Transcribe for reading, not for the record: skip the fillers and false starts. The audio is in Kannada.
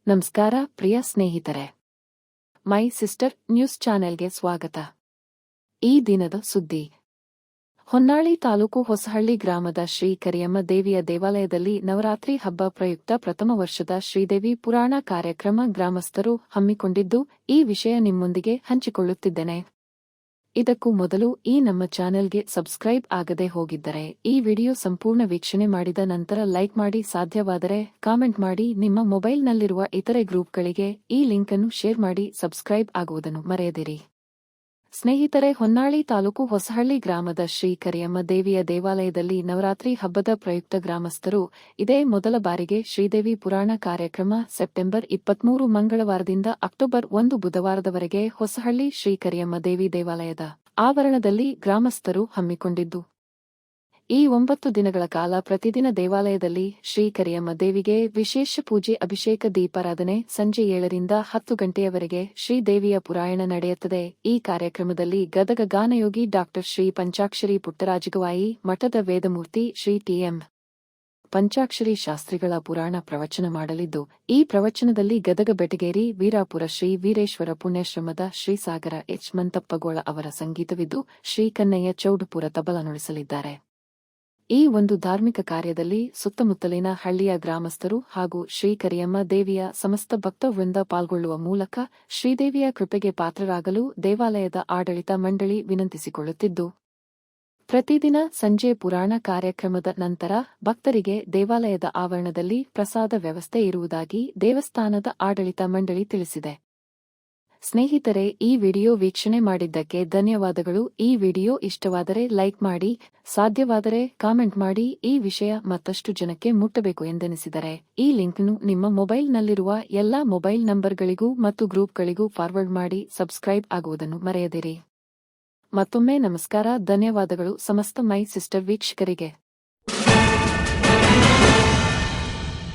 ನಮಸ್ಕಾರ ಪ್ರಿಯ ಸ್ನೇಹಿತರೆ, ಮೈ ಸಿಸ್ಟರ್ ನ್ಯೂಸ್ ಚಾನೆಲ್ಗೆ ಸ್ವಾಗತ. ಈ ದಿನದ ಸುದ್ದಿ. ಹೊನ್ನಾಳಿ ತಾಲೂಕು ಹೊಸಹಳ್ಳಿ ಗ್ರಾಮದ ಶ್ರೀ ಕರಿಯಮ್ಮ ದೇವಿಯ ದೇವಾಲಯದಲ್ಲಿ ನವರಾತ್ರಿ ಹಬ್ಬ ಪ್ರಯುಕ್ತ ಪ್ರಥಮ ವರ್ಷದ ಶ್ರೀದೇವಿ ಪುರಾಣ ಕಾರ್ಯಕ್ರಮ ಗ್ರಾಮಸ್ಥರು ಹಮ್ಮಿಕೊಂಡಿದ್ದು, ಈ ವಿಷಯ ನಿಮ್ಮೊಂದಿಗೆ ಹಂಚಿಕೊಳ್ಳುತ್ತಿದ್ದೇನೆ. ಇದಕ್ಕೂ ಮೊದಲು ಈ ನಮ್ಮ ಚಾನೆಲ್ಗೆ ಸಬ್ಸ್ಕ್ರೈಬ್ ಆಗದೆ ಹೋಗಿದ್ದರೆ ಈ ವಿಡಿಯೋ ಸಂಪೂರ್ಣ ವೀಕ್ಷಣೆ ಮಾಡಿದ ನಂತರ ಲೈಕ್ ಮಾಡಿ, ಸಾಧ್ಯವಾದರೆ ಕಾಮೆಂಟ್ ಮಾಡಿ, ನಿಮ್ಮ ಮೊಬೈಲ್ನಲ್ಲಿರುವ ಇತರೆ ಗ್ರೂಪ್ಗಳಿಗೆ ಈ ಲಿಂಕ್ ಅನ್ನು ಶೇರ್ ಮಾಡಿ, ಸಬ್ಸ್ಕ್ರೈಬ್ ಆಗುವುದನ್ನು ಮರೆಯದಿರಿ. ಸ್ನೇಹಿತರೆ, ಹೊನ್ನಾಳಿ ತಾಲೂಕು ಹೊಸಹಳ್ಳಿ ಗ್ರಾಮದ ಶ್ರೀ ಕರಿಯಮ್ಮ ದೇವಿಯ ದೇವಾಲಯದಲ್ಲಿ ನವರಾತ್ರಿ ಹಬ್ಬದ ಪ್ರಯುಕ್ತ ಗ್ರಾಮಸ್ಥರು ಇದೇ ಮೊದಲ ಬಾರಿಗೆ ಶ್ರೀದೇವಿ ಪುರಾಣ ಕಾರ್ಯಕ್ರಮ ಸೆಪ್ಟೆಂಬರ್ 23 ಮಂಗಳವಾರದಿಂದ ಅಕ್ಟೋಬರ್ 1 ಬುಧವಾರದವರೆಗೆ ಹೊಸಹಳ್ಳಿ ಶ್ರೀ ಕರಿಯಮ್ಮ ದೇವಿ ದೇವಾಲಯದ ಆವರಣದಲ್ಲಿ ಗ್ರಾಮಸ್ಥರು ಹಮ್ಮಿಕೊಂಡಿದ್ದು, ಈ 9 ದಿನಗಳ ಕಾಲ ಪ್ರತಿದಿನ ದೇವಾಲಯದಲ್ಲಿ ಶ್ರೀ ಕರಿಯಮ್ಮ ದೇವಿಗೆ ವಿಶೇಷ ಪೂಜೆ, ಅಭಿಷೇಕ, ದೀಪಾರಾಧನೆ, ಸಂಜೆ 7ರಿಂದ 10 ಗಂಟೆಯವರೆಗೆ ಶ್ರೀದೇವಿಯ ಪುರಾಣ ನಡೆಯುತ್ತದೆ. ಈ ಕಾರ್ಯಕ್ರಮದಲ್ಲಿ ಗದಗ ಗಾನಯೋಗಿ ಡಾ ಶ್ರೀ ಪಂಚಾಕ್ಷರಿ ಪುಟ್ಟರಾಜಗವಾಯಿ ಮಠದ ವೇದಮೂರ್ತಿ ಶ್ರೀ ಟಿ.ಎಂ. ಪಂಚಾಕ್ಷರಿ ಶಾಸ್ತ್ರಿಗಳ ಪುರಾಣ ಪ್ರವಚನ ಮಾಡಲಿದ್ದು, ಈ ಪ್ರವಚನದಲ್ಲಿ ಗದಗ ಬೆಟಗೇರಿ ವೀರಾಪುರ ಶ್ರೀ ವೀರೇಶ್ವರ ಪುಣ್ಯಾಶ್ರಮದ ಶ್ರೀ ಸಾಗರ ಎಚ್ ಮಂತಪ್ಪಗೋಳ ಅವರ ಸಂಗೀತವಿದ್ದು, ಶ್ರೀ ಕನ್ನಯ್ಯ ಚೌಡಪುರ ತಬಲ ನುಡಿಸಲಿದ್ದಾರೆ. ಈ ಒಂದು ಧಾರ್ಮಿಕ ಕಾರ್ಯದಲ್ಲಿ ಸುತ್ತಮುತ್ತಲಿನ ಹಳ್ಳಿಯ ಗ್ರಾಮಸ್ಥರು ಹಾಗೂ ಶ್ರೀ ಕರಿಯಮ್ಮ ದೇವಿಯ ಸಮಸ್ತ ಭಕ್ತವೃಂದ ಪಾಲ್ಗೊಳ್ಳುವ ಮೂಲಕ ಶ್ರೀದೇವಿಯ ಕೃಪೆಗೆ ಪಾತ್ರರಾಗಲು ದೇವಾಲಯದ ಆಡಳಿತ ಮಂಡಳಿ ವಿನಂತಿಸಿಕೊಳ್ಳುತ್ತಿದ್ದು, ಪ್ರತಿದಿನ ಸಂಜೆ ಪುರಾಣ ಕಾರ್ಯಕ್ರಮದ ನಂತರ ಭಕ್ತರಿಗೆ ದೇವಾಲಯದ ಆವರಣದಲ್ಲಿ ಪ್ರಸಾದ ವ್ಯವಸ್ಥೆ ಇರುವುದಾಗಿ ದೇವಸ್ಥಾನದ ಆಡಳಿತ ಮಂಡಳಿ ತಿಳಿಸಿದೆ. ಸ್ನೇಹಿತರೆ, ಈ ವಿಡಿಯೋ ವೀಕ್ಷಣೆ ಮಾಡಿದ್ದಕ್ಕೆ ಧನ್ಯವಾದಗಳು. ಈ ವಿಡಿಯೋ ಇಷ್ಟವಾದರೆ ಲೈಕ್ ಮಾಡಿ, ಸಾಧ್ಯವಾದರೆ ಕಾಮೆಂಟ್ ಮಾಡಿ. ಈ ವಿಷಯ ಮತ್ತಷ್ಟು ಜನಕ್ಕೆ ಮುಟ್ಟಬೇಕು ಎಂದೆನಿಸಿದರೆ ಈ ಲಿಂಕ್ನ್ನು ನಿಮ್ಮ ಮೊಬೈಲ್ನಲ್ಲಿರುವ ಎಲ್ಲಾ ಮೊಬೈಲ್ ನಂಬರ್ಗಳಿಗೂ ಮತ್ತು ಗ್ರೂಪ್ಗಳಿಗೂ ಫಾರ್ವರ್ಡ್ ಮಾಡಿ, ಸಬ್ಸ್ಕ್ರೈಬ್ ಆಗುವುದನ್ನು ಮರೆಯದಿರಿ. ಮತ್ತೊಮ್ಮೆ ನಮಸ್ಕಾರ, ಧನ್ಯವಾದಗಳು ಸಮಸ್ತ ಮೈ ಸಿಸ್ಟರ್ ವೀಕ್ಷಕರಿಗೆ.